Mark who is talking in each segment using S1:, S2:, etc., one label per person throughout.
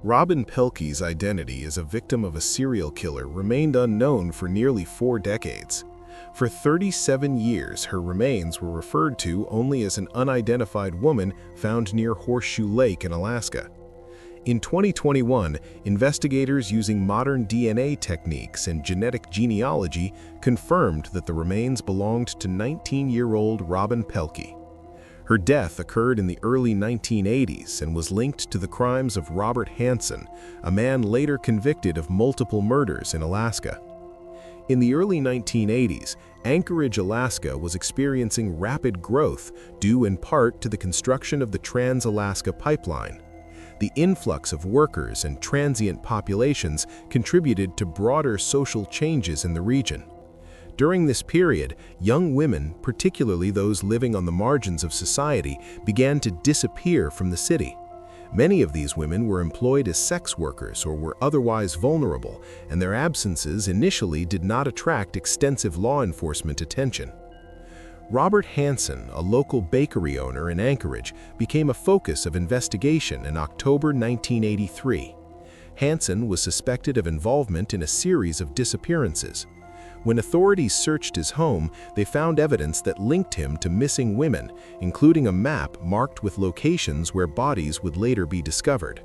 S1: Robin Pelkey's identity as a victim of a serial killer remained unknown for nearly 4 decades. For 37 years, her remains were referred to only as an unidentified woman found near Horseshoe Lake in Alaska. In 2021, investigators using modern DNA techniques and genetic genealogy confirmed that the remains belonged to 19-year-old Robin Pelkey. Her death occurred in the early 1980s and was linked to the crimes of Robert Hansen, a man later convicted of multiple murders in Alaska. In the early 1980s, Anchorage, Alaska was experiencing rapid growth due in part to the construction of the Trans-Alaska Pipeline. The influx of workers and transient populations contributed to broader social changes in the region. During this period, young women, particularly those living on the margins of society, began to disappear from the city. Many of these women were employed as sex workers or were otherwise vulnerable, and their absences initially did not attract extensive law enforcement attention. Robert Hansen, a local bakery owner in Anchorage, became a focus of investigation in October 1983. Hansen was suspected of involvement in a series of disappearances. When authorities searched his home, they found evidence that linked him to missing women, including a map marked with locations where bodies would later be discovered.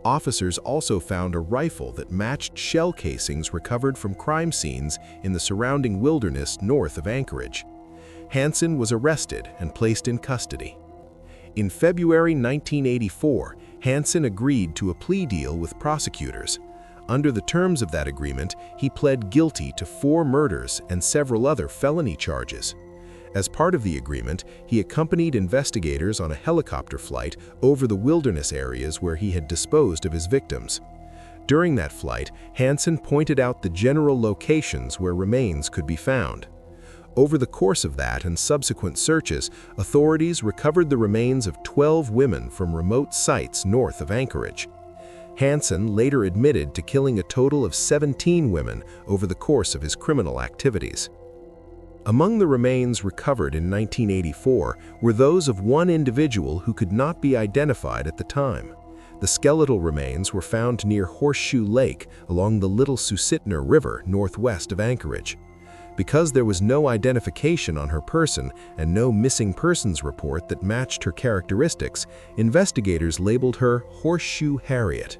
S1: Officers also found a rifle that matched shell casings recovered from crime scenes in the surrounding wilderness north of Anchorage. Hansen was arrested and placed in custody. In February 1984, Hansen agreed to a plea deal with prosecutors. Under the terms of that agreement, he pled guilty to 4 murders and several other felony charges. As part of the agreement, he accompanied investigators on a helicopter flight over the wilderness areas where he had disposed of his victims. During that flight, Hansen pointed out the general locations where remains could be found. Over the course of that and subsequent searches, authorities recovered the remains of 12 women from remote sites north of Anchorage. Hansen later admitted to killing a total of 17 women over the course of his criminal activities. Among the remains recovered in 1984 were those of one individual who could not be identified at the time. The skeletal remains were found near Horseshoe Lake along the Little Susitna River northwest of Anchorage. Because there was no identification on her person and no missing persons report that matched her characteristics, investigators labeled her Horseshoe Harriet.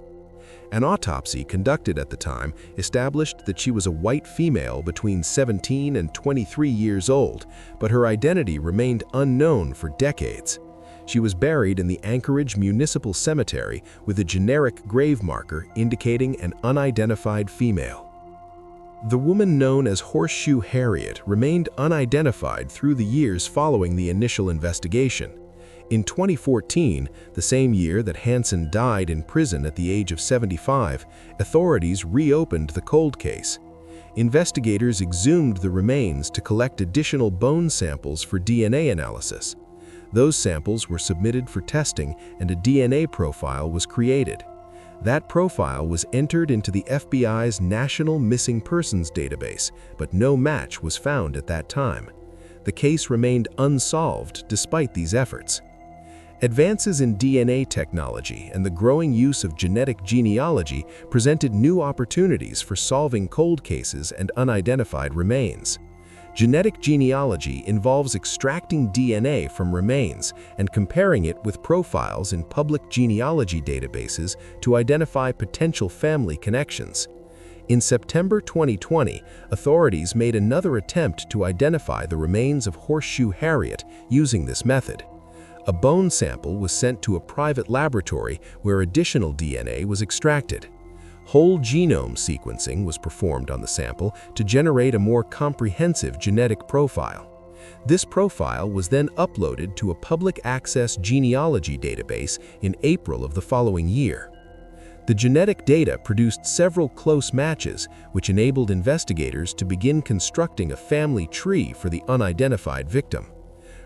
S1: An autopsy conducted at the time established that she was a white female between 17 and 23 years old, but her identity remained unknown for decades. She was buried in the Anchorage Municipal Cemetery with a generic grave marker indicating an unidentified female. The woman known as Horseshoe Harriet remained unidentified through the years following the initial investigation. In 2014, the same year that Hansen died in prison at the age of 75, authorities reopened the cold case. Investigators exhumed the remains to collect additional bone samples for DNA analysis. Those samples were submitted for testing and a DNA profile was created. That profile was entered into the FBI's National Missing Persons database, but no match was found at that time. The case remained unsolved despite these efforts. Advances in DNA technology and the growing use of genetic genealogy presented new opportunities for solving cold cases and unidentified remains. Genetic genealogy involves extracting DNA from remains and comparing it with profiles in public genealogy databases to identify potential family connections. In September 2020, authorities made another attempt to identify the remains of Horseshoe Harriet using this method. A bone sample was sent to a private laboratory where additional DNA was extracted. Whole genome sequencing was performed on the sample to generate a more comprehensive genetic profile. This profile was then uploaded to a public access genealogy database in April of the following year. The genetic data produced several close matches, which enabled investigators to begin constructing a family tree for the unidentified victim.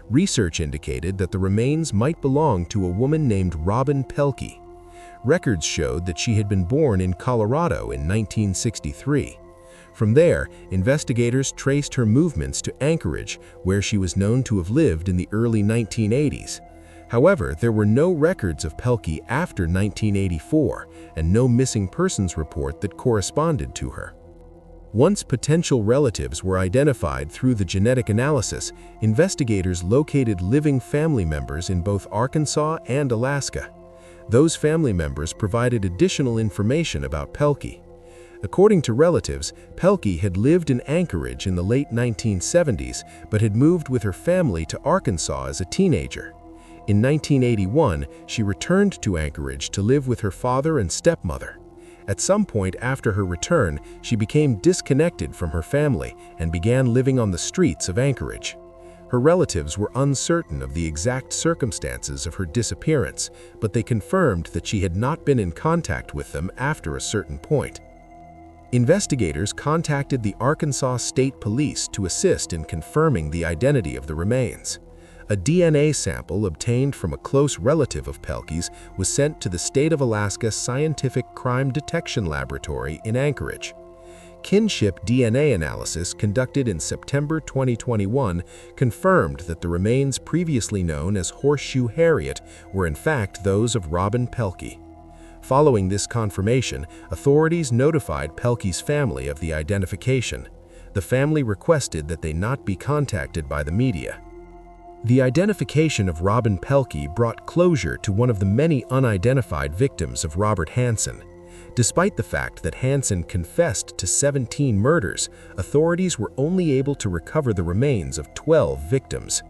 S1: Research indicated that the remains might belong to a woman named Robin Pelkey. Records showed that she had been born in Colorado in 1963. From there, investigators traced her movements to Anchorage, where she was known to have lived in the early 1980s. However, there were no records of Pelky after 1984 and no missing persons report that corresponded to her. Once potential relatives were identified through the genetic analysis, investigators located living family members in both Arkansas and Alaska. Those family members provided additional information about Pelky. According to relatives, Pelky had lived in Anchorage in the late 1970s but had moved with her family to Arkansas as a teenager. In 1981, she returned to Anchorage to live with her father and stepmother. At some point after her return, she became disconnected from her family and began living on the streets of Anchorage. Her relatives were uncertain of the exact circumstances of her disappearance, but they confirmed that she had not been in contact with them after a certain point. Investigators contacted the Arkansas State Police to assist in confirming the identity of the remains. A DNA sample obtained from a close relative of Pelky's was sent to the State of Alaska Scientific Crime Detection Laboratory in Anchorage. Kinship DNA analysis conducted in September 2021 confirmed that the remains previously known as Horseshoe Harriet were in fact those of Robin Pelkey. Following this confirmation, authorities notified Pelky's family of the identification. The family requested that they not be contacted by the media. The identification of Robin Pelkey brought closure to one of the many unidentified victims of Robert Hansen. Despite the fact that Hansen confessed to 17 murders, authorities were only able to recover the remains of 12 victims.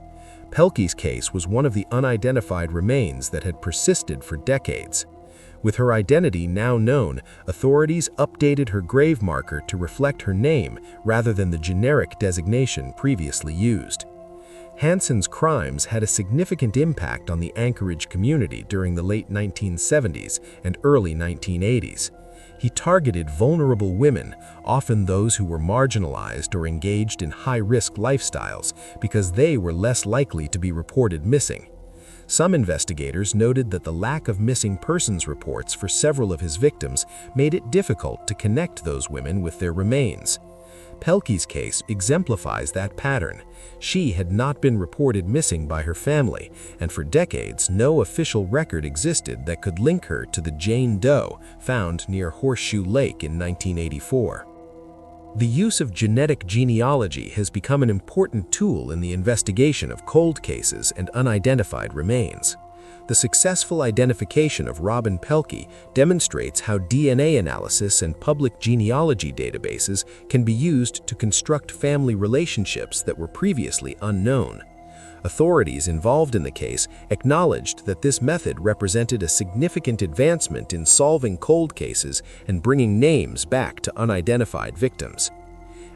S1: Pelky's case was one of the unidentified remains that had persisted for decades. With her identity now known, authorities updated her grave marker to reflect her name rather than the generic designation previously used. Hansen's crimes had a significant impact on the Anchorage community during the late 1970s and early 1980s. He targeted vulnerable women, often those who were marginalized or engaged in high-risk lifestyles, because they were less likely to be reported missing. Some investigators noted that the lack of missing persons reports for several of his victims made it difficult to connect those women with their remains. Pelky's case exemplifies that pattern. She had not been reported missing by her family, and for decades no official record existed that could link her to the Jane Doe found near Horseshoe Lake in 1984. The use of genetic genealogy has become an important tool in the investigation of cold cases and unidentified remains. The successful identification of Robin Pelkey demonstrates how DNA analysis and public genealogy databases can be used to construct family relationships that were previously unknown. Authorities involved in the case acknowledged that this method represented a significant advancement in solving cold cases and bringing names back to unidentified victims.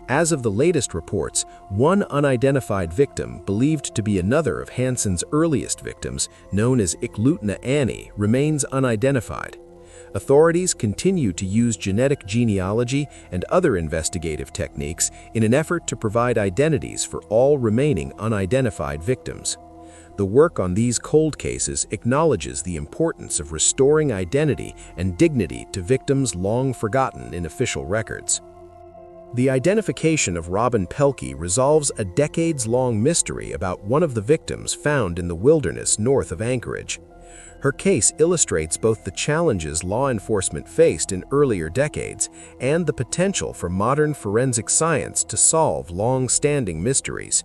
S1: As of the latest reports, one unidentified victim, believed to be another of Hansen's earliest victims, known as Iklutna Annie, remains unidentified. Authorities continue to use genetic genealogy and other investigative techniques in an effort to provide identities for all remaining unidentified victims. The work on these cold cases acknowledges the importance of restoring identity and dignity to victims long forgotten in official records. The identification of Robin Pelkey resolves a decades-long mystery about one of the victims found in the wilderness north of Anchorage. Her case illustrates both the challenges law enforcement faced in earlier decades and the potential for modern forensic science to solve long-standing mysteries.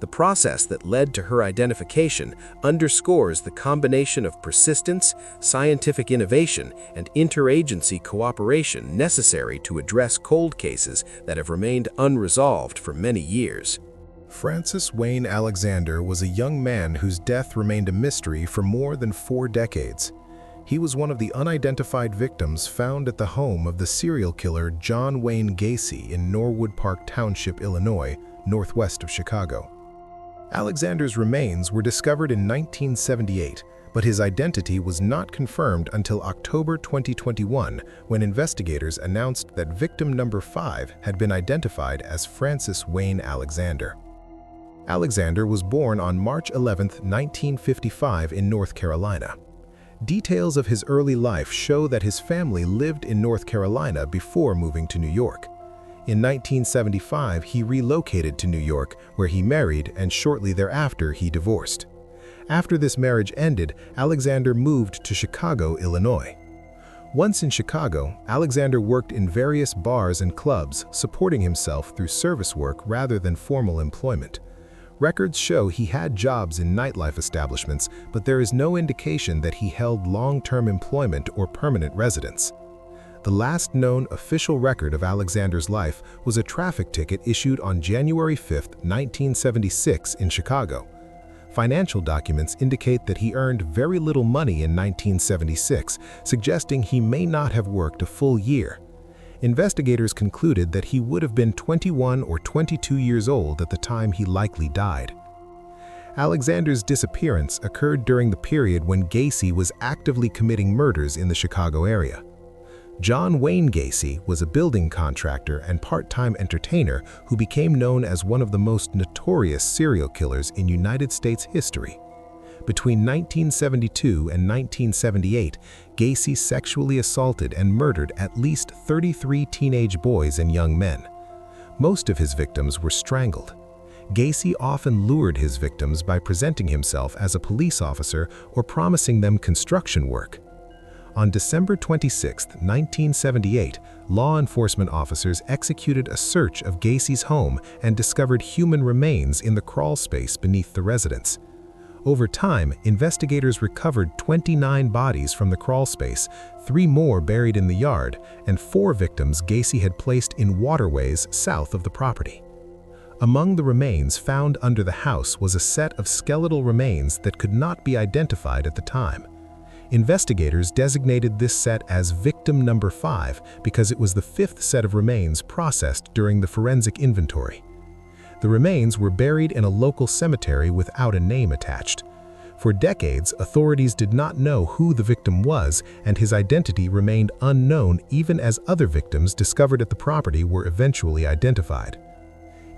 S1: The process that led to her identification underscores the combination of persistence, scientific innovation, and interagency cooperation necessary to address cold cases that have remained unresolved for many years.
S2: Francis Wayne Alexander was a young man whose death remained a mystery for more than 4 decades. He was one of the unidentified victims found at the home of the serial killer John Wayne Gacy in Norwood Park Township, Illinois, northwest of Chicago. Alexander's remains were discovered in 1978, but his identity was not confirmed until October 2021 when investigators announced that victim number 5 had been identified as Francis Wayne Alexander. Alexander was born on March 11, 1955 in North Carolina. Details of his early life show that his family lived in North Carolina before moving to New York. In 1975, he relocated to New York, where he married, and shortly thereafter he divorced. After this marriage ended, Alexander moved to Chicago, Illinois. Once in Chicago, Alexander worked in various bars and clubs, supporting himself through service work rather than formal employment. Records show he had jobs in nightlife establishments, but there is no indication that he held long-term employment or permanent residence. The last known official record of Alexander's life was a traffic ticket issued on January 5, 1976 in Chicago. Financial documents indicate that he earned very little money in 1976, suggesting he may not have worked a full year. Investigators concluded that he would have been 21 or 22 years old at the time he likely died. Alexander's disappearance occurred during the period when Gacy was actively committing murders in the Chicago area. John Wayne Gacy was a building contractor and part-time entertainer who became known as one of the most notorious serial killers in United States history. Between 1972 and 1978, Gacy sexually assaulted and murdered at least 33 teenage boys and young men. Most of his victims were strangled. Gacy often lured his victims by presenting himself as a police officer or promising them construction work. On December 26, 1978, law enforcement officers executed a search of Gacy's home and discovered human remains in the crawl space beneath the residence. Over time, investigators recovered 29 bodies from the crawl space, 3 more buried in the yard, and 4 victims Gacy had placed in waterways south of the property. Among the remains found under the house was a set of skeletal remains that could not be identified at the time. Investigators designated this set as victim number 5 because it was the 5th set of remains processed during the forensic inventory. The remains were buried in a local cemetery without a name attached. For decades, authorities did not know who the victim was, and his identity remained unknown even as other victims discovered at the property were eventually identified.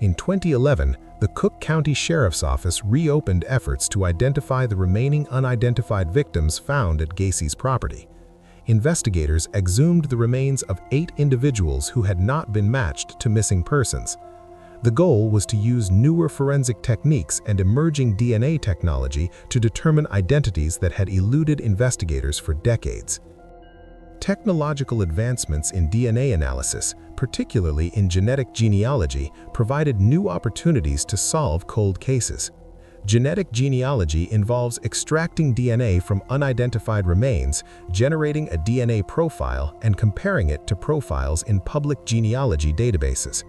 S2: In 2011, the Cook County Sheriff's Office reopened efforts to identify the remaining unidentified victims found at Gacy's property. Investigators exhumed the remains of 8 individuals who had not been matched to missing persons. The goal was to use newer forensic techniques and emerging DNA technology to determine identities that had eluded investigators for decades. Technological advancements in DNA analysis, particularly in genetic genealogy, provided new opportunities to solve cold cases. Genetic genealogy involves extracting DNA from unidentified remains, generating a DNA profile, and comparing it to profiles in public genealogy databases.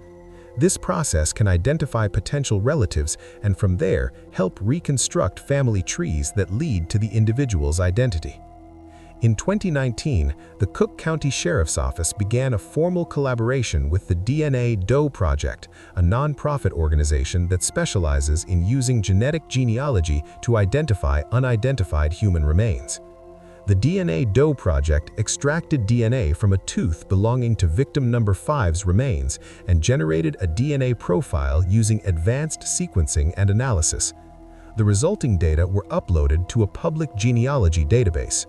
S2: This process can identify potential relatives and from there help reconstruct family trees that lead to the individual's identity. In 2019, the Cook County Sheriff's Office began a formal collaboration with the DNA Doe Project, a nonprofit organization that specializes in using genetic genealogy to identify unidentified human remains. The DNA Doe Project extracted DNA from a tooth belonging to victim number 5's remains and generated a DNA profile using advanced sequencing and analysis. The resulting data were uploaded to a public genealogy database.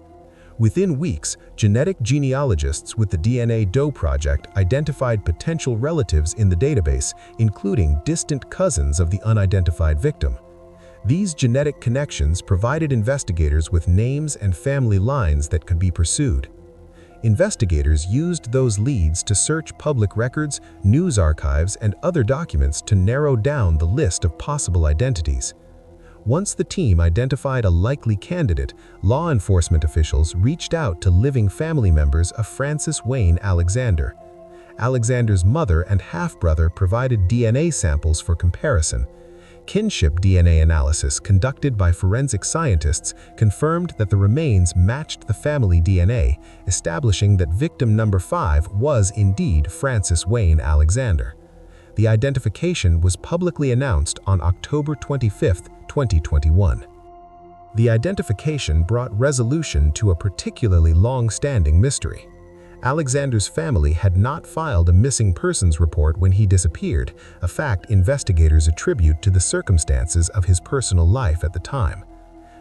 S2: Within weeks, genetic genealogists with the DNA Doe Project identified potential relatives in the database, including distant cousins of the unidentified victim. These genetic connections provided investigators with names and family lines that could be pursued. Investigators used those leads to search public records, news archives, and other documents to narrow down the list of possible identities. Once the team identified a likely candidate, law enforcement officials reached out to living family members of Francis Wayne Alexander. Alexander's mother and half-brother provided DNA samples for comparison. Kinship DNA analysis conducted by forensic scientists confirmed that the remains matched the family DNA, establishing that victim number 5 was indeed Francis Wayne Alexander. The identification was publicly announced on October 25, 2021. The identification brought resolution to a particularly long-standing mystery. Alexander's family had not filed a missing persons report when he disappeared, a fact investigators attribute to the circumstances of his personal life at the time.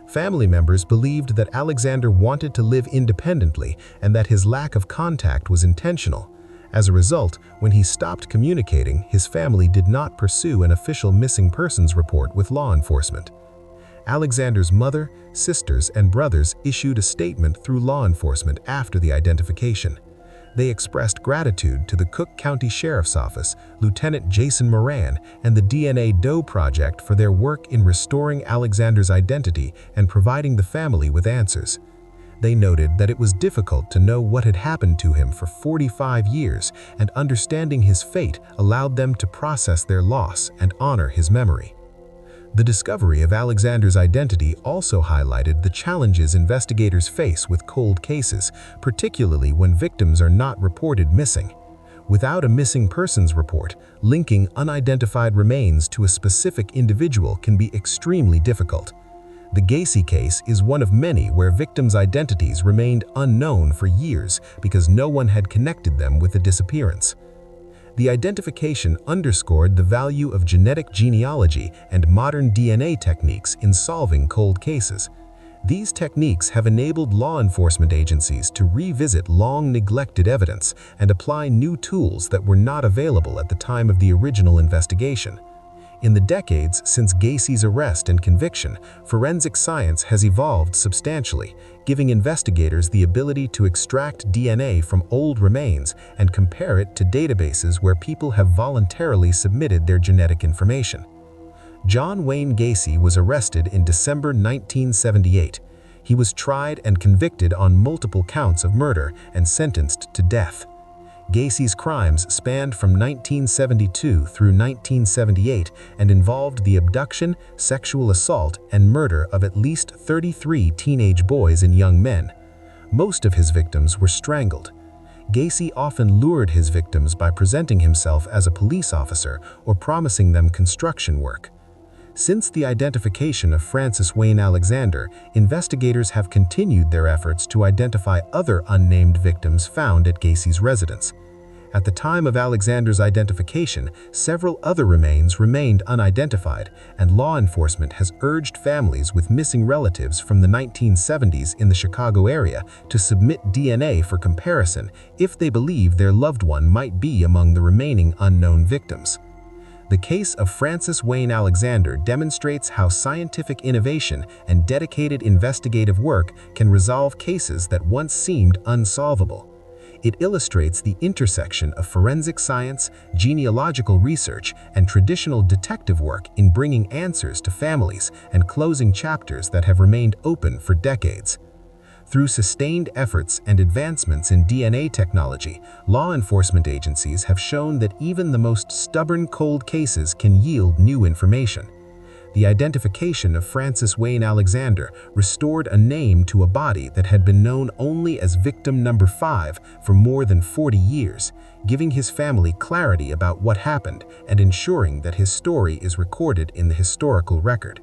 S2: Family members believed that Alexander wanted to live independently and that his lack of contact was intentional. As a result, when he stopped communicating, his family did not pursue an official missing persons report with law enforcement. Alexander's mother, sisters, and brothers issued a statement through law enforcement after the identification. They expressed gratitude to the Cook County Sheriff's Office, Lieutenant Jason Moran, and the DNA Doe Project for their work in restoring Alexander's identity and providing the family with answers. They noted that it was difficult to know what had happened to him for 45 years, and understanding his fate allowed them to process their loss and honor his memory. The discovery of Alexander's identity also highlighted the challenges investigators face with cold cases, particularly when victims are not reported missing. Without a missing persons report, linking unidentified remains to a specific individual can be extremely difficult. The Gacy case is one of many where victims' identities remained unknown for years because no one had connected them with the disappearance. The identification underscored the value of genetic genealogy and modern DNA techniques in solving cold cases. These techniques have enabled law enforcement agencies to revisit long-neglected evidence and apply new tools that were not available at the time of the original investigation. In the decades since Gacy's arrest and conviction, forensic science has evolved substantially, giving investigators the ability to extract DNA from old remains and compare it to databases where people have voluntarily submitted their genetic information. John Wayne Gacy was arrested in December 1978. He was tried and convicted on multiple counts of murder and sentenced to death. Gacy's crimes spanned from 1972 through 1978 and involved the abduction, sexual assault, and murder of at least 33 teenage boys and young men. Most of his victims were strangled. Gacy often lured his victims by presenting himself as a police officer or promising them construction work. Since the identification of Francis Wayne Alexander, investigators have continued their efforts to identify other unnamed victims found at Gacy's residence. At the time of Alexander's identification, several other remains remained unidentified, and law enforcement has urged families with missing relatives from the 1970s in the Chicago area to submit DNA for comparison if they believe their loved one might be among the remaining unknown victims. The case of Francis Wayne Alexander demonstrates how scientific innovation and dedicated investigative work can resolve cases that once seemed unsolvable. It illustrates the intersection of forensic science, genealogical research, and traditional detective work in bringing answers to families and closing chapters that have remained open for decades. Through sustained efforts and advancements in DNA technology, law enforcement agencies have shown that even the most stubborn cold cases can yield new information. The identification of Francis Wayne Alexander restored a name to a body that had been known only as victim number 5 for more than 40 years, giving his family clarity about what happened and ensuring that his story is recorded in the historical record.